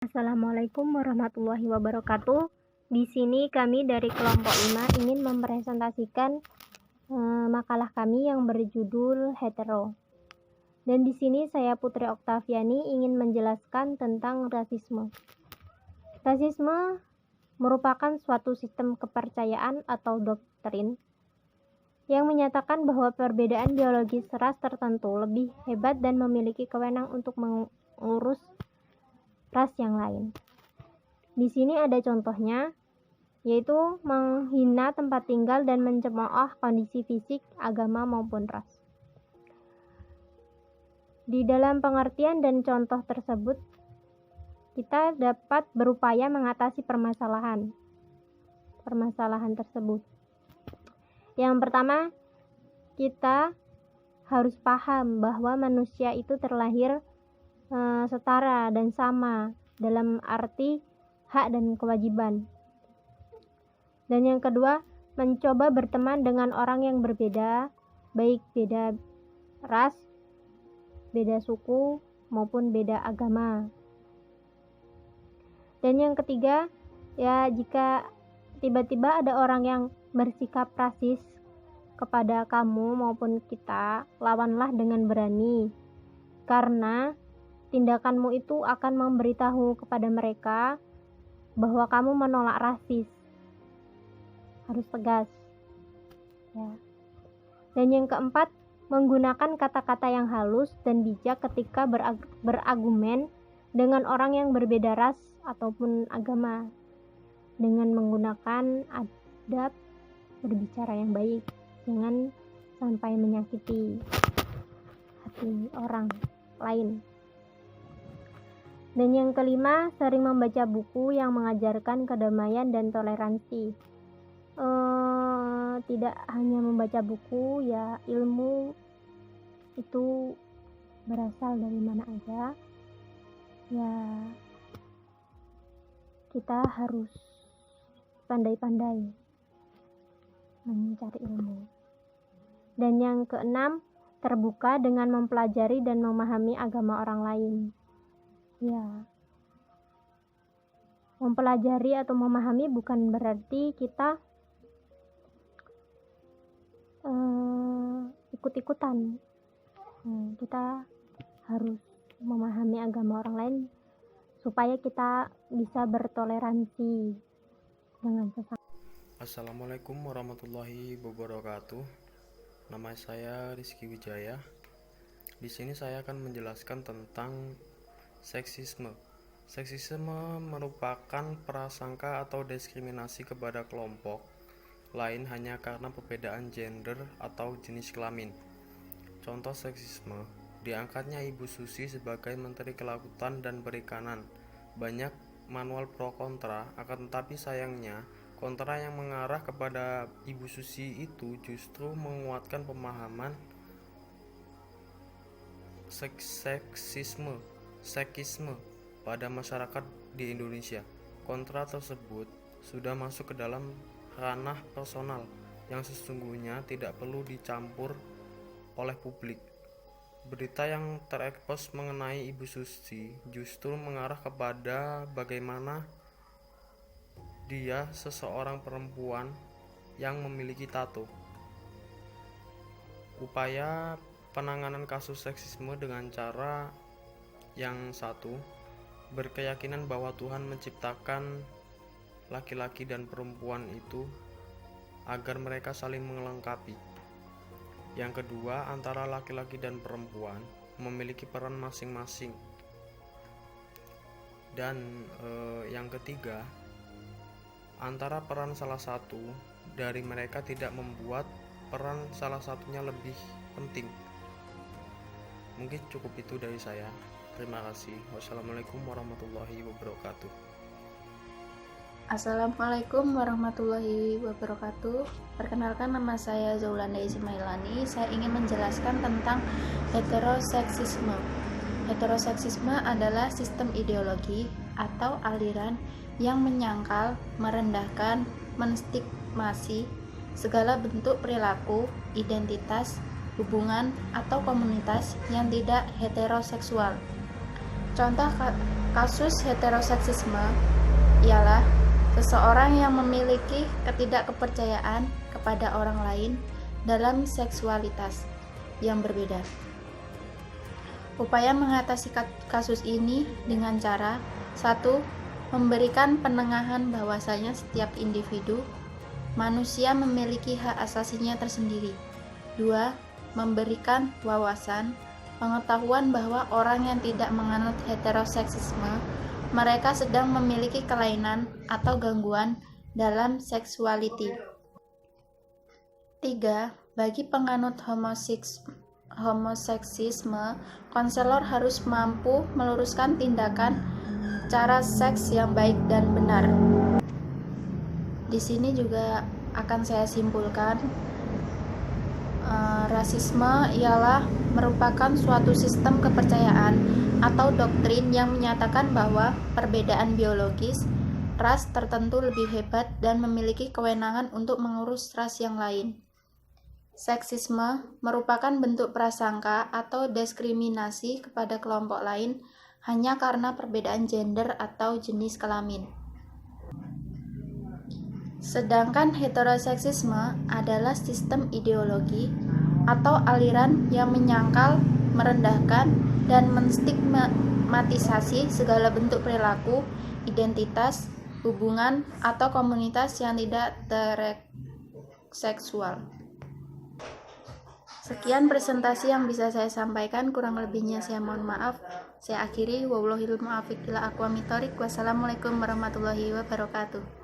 Assalamualaikum warahmatullahi wabarakatuh. Di sini kami dari kelompok 5 ingin mempresentasikan makalah kami yang berjudul Hetero. Dan di sini saya Putri Oktaviani ingin menjelaskan tentang rasisme. Rasisme merupakan suatu sistem kepercayaan atau doktrin yang menyatakan bahwa perbedaan biologis ras tertentu lebih hebat dan memiliki kewenang untuk mengurus ras yang lain. Di sini ada contohnya, yaitu menghina tempat tinggal dan mencemooh kondisi fisik, agama maupun ras. Di dalam pengertian dan contoh tersebut, kita dapat berupaya mengatasi permasalahan tersebut. Yang pertama, kita harus paham bahwa manusia itu terlahir setara dan sama dalam arti hak dan kewajiban. Dan yang kedua, mencoba berteman dengan orang yang berbeda, baik beda ras, beda suku, maupun beda agama. Dan yang ketiga, ya jika tiba-tiba ada orang yang bersikap rasis kepada kamu maupun kita, lawanlah dengan berani. Karena tindakanmu itu akan memberitahu kepada mereka bahwa kamu menolak rasis. Harus tegas. Ya. Dan yang keempat, menggunakan kata-kata yang halus dan bijak ketika berargumen dengan orang yang berbeda ras ataupun agama. Dengan menggunakan adab berbicara yang baik, jangan sampai menyakiti hati orang lain. Dan yang kelima, sering membaca buku yang mengajarkan kedamaian dan toleransi. Tidak hanya membaca buku, ya ilmu itu berasal dari mana aja. Ya kita harus pandai-pandai mencari ilmu. Dan yang keenam, terbuka dengan mempelajari dan memahami agama orang lain. Ya, mempelajari atau memahami bukan berarti kita ikut-ikutan. Kita harus memahami agama orang lain supaya kita bisa bertoleransi dengan sesama. Assalamualaikum warahmatullahi wabarakatuh. Nama saya Rizky Wijaya. Di sini saya akan menjelaskan tentang seksisme. Seksisme merupakan prasangka atau diskriminasi kepada kelompok lain hanya karena perbedaan gender atau jenis kelamin. Contoh seksisme, diangkatnya Ibu Susi sebagai Menteri Kelautan dan Perikanan. Banyak manual pro kontra, akan tetapi sayangnya kontra yang mengarah kepada Ibu Susi itu justru menguatkan pemahaman sekisme pada masyarakat di Indonesia. Kontra tersebut sudah masuk ke dalam ranah personal yang sesungguhnya tidak perlu dicampur oleh publik. Berita yang terekspos mengenai Ibu Susi justru mengarah kepada bagaimana dia seseorang perempuan yang memiliki tato. Upaya penanganan kasus seksisme dengan cara yang satu, berkeyakinan bahwa Tuhan menciptakan laki-laki dan perempuan itu agar mereka saling melengkapi. Yang kedua, antara laki-laki dan perempuan memiliki peran masing-masing. Dan yang ketiga, antara peran salah satu dari mereka tidak membuat peran salah satunya lebih penting. Mungkin cukup itu dari saya. Terima kasih. Wassalamualaikum warahmatullahi wabarakatuh. Assalamualaikum warahmatullahi wabarakatuh. Perkenalkan, nama saya Zaulanda Ismailani. Saya ingin menjelaskan tentang heteroseksisme. Heteroseksisme adalah sistem ideologi atau aliran yang menyangkal, merendahkan, menstigmasi segala bentuk perilaku, identitas, hubungan, atau komunitas yang tidak heteroseksual. Contoh Kasus heteroseksisme ialah seseorang yang memiliki ketidakpercayaan kepada orang lain dalam seksualitas yang berbeda. Upaya mengatasi kasus ini dengan cara 1. Memberikan penengahan bahwasanya setiap individu manusia memiliki hak asasinya tersendiri. 2. Memberikan wawasan pengetahuan bahwa orang yang tidak menganut heteroseksisme, mereka sedang memiliki kelainan atau gangguan dalam seksualiti. 3. Bagi penganut homoseksisme, konselor harus mampu meluruskan tindakan cara seks yang baik dan benar. Di sini juga akan saya simpulkan, rasisme ialah merupakan suatu sistem kepercayaan atau doktrin yang menyatakan bahwa perbedaan biologis ras tertentu lebih hebat dan memiliki kewenangan untuk mengurus ras yang lain. Seksisme merupakan bentuk prasangka atau diskriminasi kepada kelompok lain hanya karena perbedaan gender atau jenis kelamin. Sedangkan heteroseksisme adalah sistem ideologi atau aliran yang menyangkal, merendahkan, dan menstigmatisasi segala bentuk perilaku, identitas, hubungan, atau komunitas yang tidak heteroseksual. Sekian presentasi yang bisa saya sampaikan, kurang lebihnya saya mohon maaf. Saya akhiri, wallahul muwaffiq ila aqwamit thoriq. Wassalamualaikum warahmatullahi wabarakatuh.